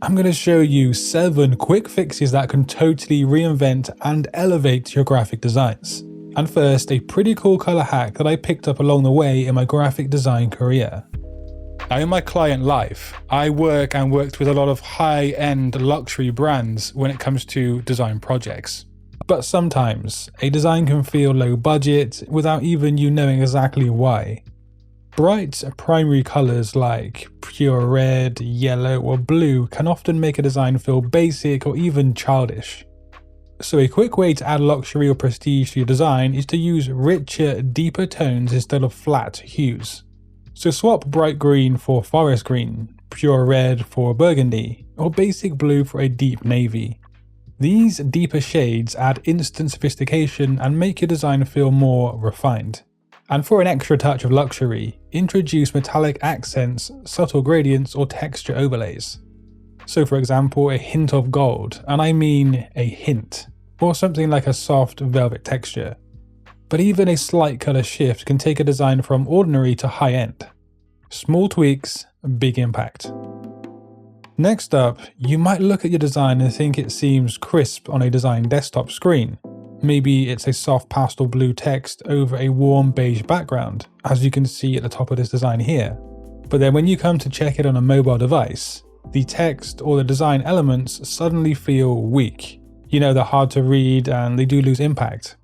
I'm going to show you 7 quick fixes that can totally reinvent and elevate your graphic designs. And first, a pretty cool color hack that I picked up along the way in my graphic design career. Now, in my client life, I worked with a lot of high-end luxury brands when it comes to design projects. But sometimes, a design can feel low budget without even you knowing exactly why. Bright primary colors like pure red, yellow, or blue can often make a design feel basic or even childish. So a quick way to add luxury or prestige to your design is to use richer, deeper tones instead of flat hues. So swap bright green for forest green, pure red for burgundy, or basic blue for a deep navy. These deeper shades add instant sophistication and make your design feel more refined. And for an extra touch of luxury, introduce metallic accents, subtle gradients, or texture overlays. So for example, a hint of gold, and I mean a hint, or something like a soft velvet texture. But even a slight color shift can take a design from ordinary to high-end. Small tweaks, big impact. Next up, you might look at your design and think it seems crisp on a design desktop screen. Maybe it's a soft pastel blue text over a warm beige background, as you can see at the top of this design here. But then when you come to check it on a mobile device, the text or the design elements suddenly feel weak. You know, they're hard to read and they do lose impact.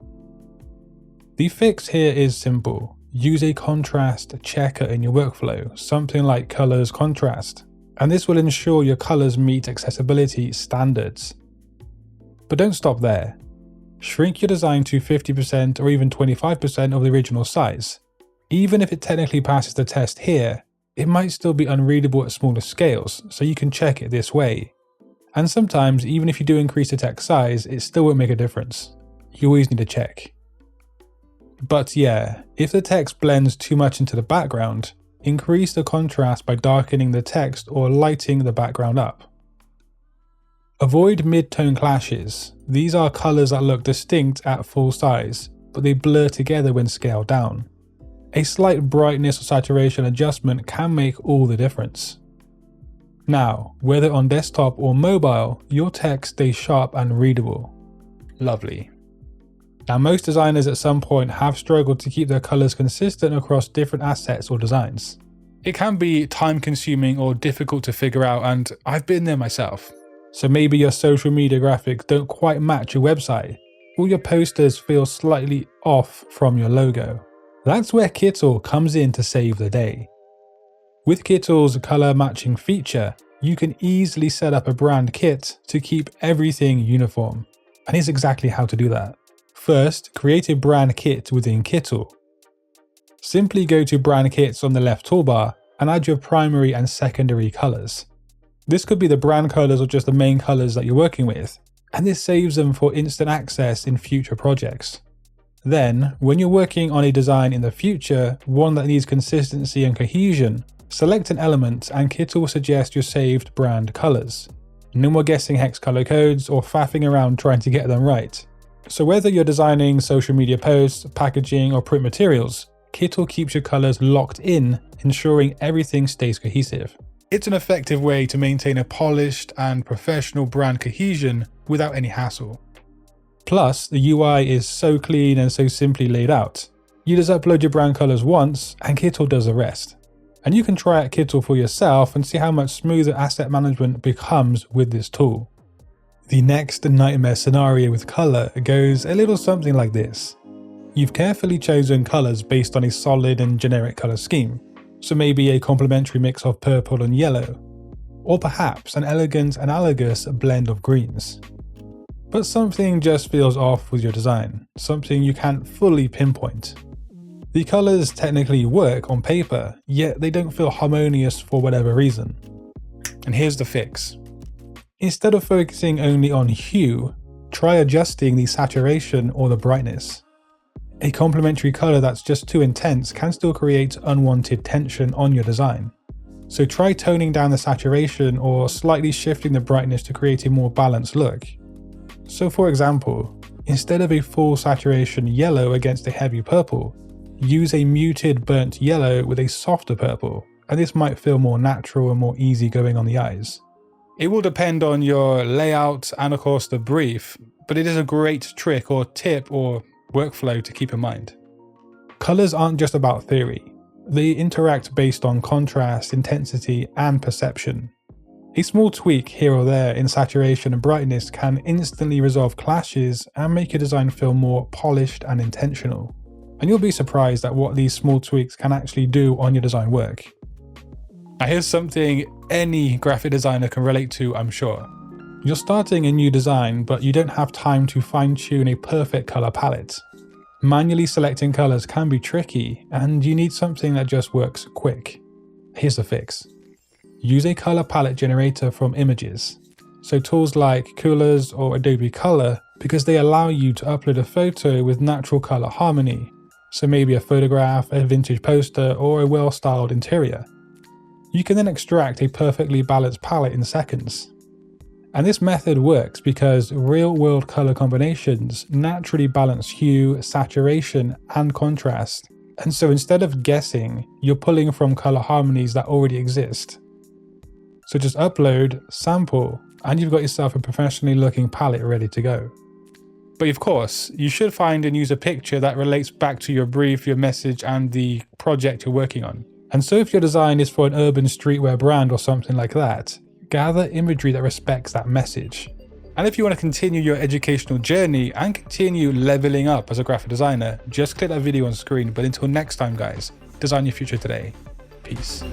The fix here is simple. Use a contrast checker in your workflow, something like colors contrast, and this will ensure your colors meet accessibility standards. But don't stop there. Shrink your design to 50% or even 25% of the original size. Even if it technically passes the test here, it might still be unreadable at smaller scales, so you can check it this way. And sometimes, even if you do increase the text size, it still won't make a difference. You always need to check. But yeah, if the text blends too much into the background, increase the contrast by darkening the text or lighting the background up. Avoid mid-tone clashes. These are colors that look distinct at full size, but they blur together when scaled down. A slight brightness or saturation adjustment can make all the difference. Now, whether on desktop or mobile, your text stays sharp and readable. Lovely. Now, most designers at some point have struggled to keep their colors consistent across different assets or designs. It can be time-consuming or difficult to figure out, and I've been there myself. So maybe your social media graphics don't quite match your website, or your posters feel slightly off from your logo. That's where Kittl comes in to save the day. With Kittl's color matching feature, you can easily set up a brand kit to keep everything uniform. And here's exactly how to do that. First, create a brand kit within Kittl. Simply go to brand kits on the left toolbar and add your primary and secondary colors. This could be the brand colors or just the main colors that you're working with, and this saves them for instant access in future projects. Then, when you're working on a design in the future, one that needs consistency and cohesion, select an element and Kittl will suggest your saved brand colors. No more guessing hex color codes or faffing around trying to get them right. So whether you're designing social media posts, packaging, or print materials, Kittl keeps your colors locked in, ensuring everything stays cohesive. It's an effective way to maintain a polished and professional brand cohesion without any hassle. Plus, the UI is so clean and so simply laid out. You just upload your brand colors once and Kittl does the rest. And you can try out Kittl for yourself and see how much smoother asset management becomes with this tool. The next nightmare scenario with color goes a little something like this. You've carefully chosen colors based on a solid and generic color scheme. So maybe a complementary mix of purple and yellow, or perhaps an elegant analogous blend of greens. But something just feels off with your design, something you can't fully pinpoint. The colors technically work on paper, yet they don't feel harmonious for whatever reason. And here's the fix. Instead of focusing only on hue, try adjusting the saturation or the brightness. A complementary color that's just too intense can still create unwanted tension on your design. So try toning down the saturation or slightly shifting the brightness to create a more balanced look. So for example, instead of a full saturation yellow against a heavy purple, use a muted burnt yellow with a softer purple, and this might feel more natural and more easygoing on the eyes. It will depend on your layout and of course the brief, but it is a great trick or tip or workflow to keep in mind. Colors aren't just about theory. They interact based on contrast, intensity, and perception. A small tweak here or there in saturation and brightness can instantly resolve clashes and make your design feel more polished and intentional. And you'll be surprised at what these small tweaks can actually do on your design work. Now here's something any graphic designer can relate to, I'm sure. You're starting a new design, but you don't have time to fine-tune a perfect color palette. Manually selecting colors can be tricky, and you need something that just works quick. Here's the fix. Use a color palette generator from images. So tools like Coolors or Adobe Color, because they allow you to upload a photo with natural color harmony. So maybe a photograph, a vintage poster, or a well-styled interior. You can then extract a perfectly balanced palette in seconds. And this method works because real-world color combinations naturally balance hue, saturation, and contrast. And so instead of guessing, you're pulling from color harmonies that already exist. So just upload, sample, and you've got yourself a professionally looking palette ready to go. But of course, you should find and use a picture that relates back to your brief, your message, and the project you're working on. And so if your design is for an urban streetwear brand or something like that, gather imagery that respects that message. And if you want to continue your educational journey and continue leveling up as a graphic designer, just click that video on screen. But until next time guys, design your future today. Peace.